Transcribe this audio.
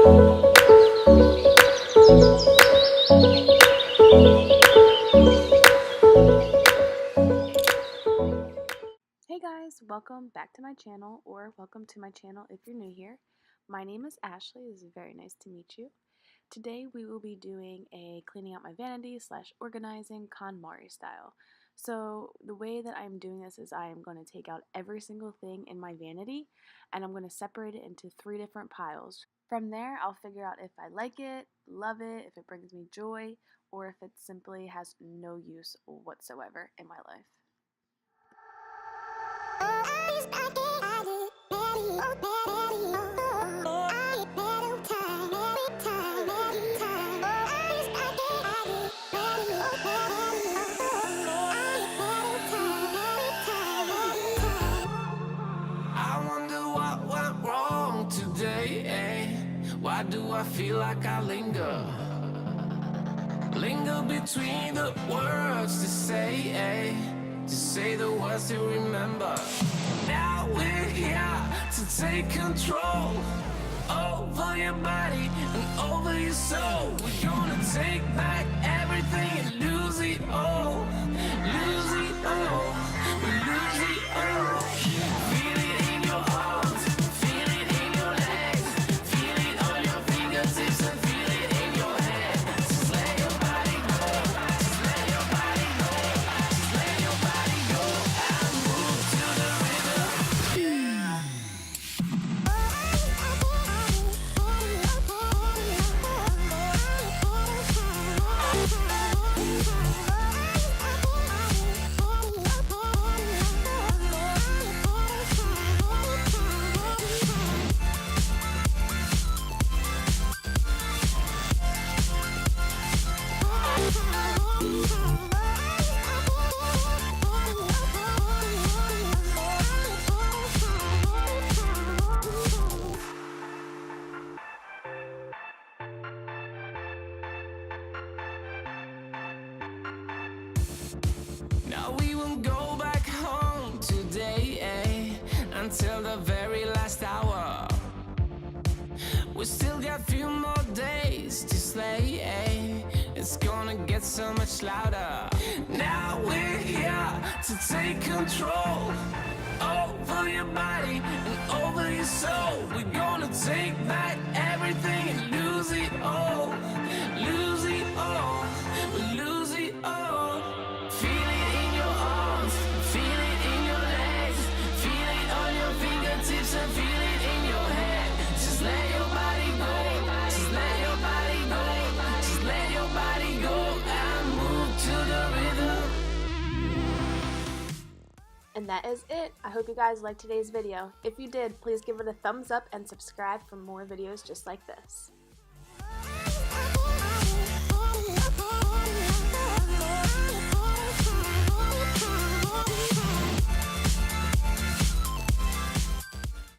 Hey guys, welcome back to my channel, or welcome to my channel if you're new here. My name is Ashley. It is very nice to meet you. Today we will be doing a cleaning out my vanity / organizing Konmari style. So the way that I'm doing this is I am going to take out every single thing in my vanity and I'm going to separate it into 3 different piles. From there I'll figure out if I like it, love it, if it brings me joy, or if it simply has no use whatsoever in my life. Why do I feel like I linger between the words to say the words to remember. Now we're here to take control over your body and over your soul. We're gonna take back everything and lose it all, lose it all, lose it all. Feel it in your arms, feel it in your legs, feel it on your fingertips and feel it in your head. Just let your body go, just let your body go, just let your body go and move to the rhythm. Yeah. Now we won't go back home today, until the very last hour. We still got a few more days to slay, it's gonna get so much louder. Now we're here to take control over your body and over your soul. We're gonna take back everything and lose it all, lose it all, lose it all. Feel it in your arms, feel it in your legs, feel it on your fingertips and feel it in your head. Just let your body go, just let your body go, just let your body go and move to the rhythm. And that is it. I hope you guys liked today's video. If you did, please give it a thumbs up and subscribe for more videos just like this.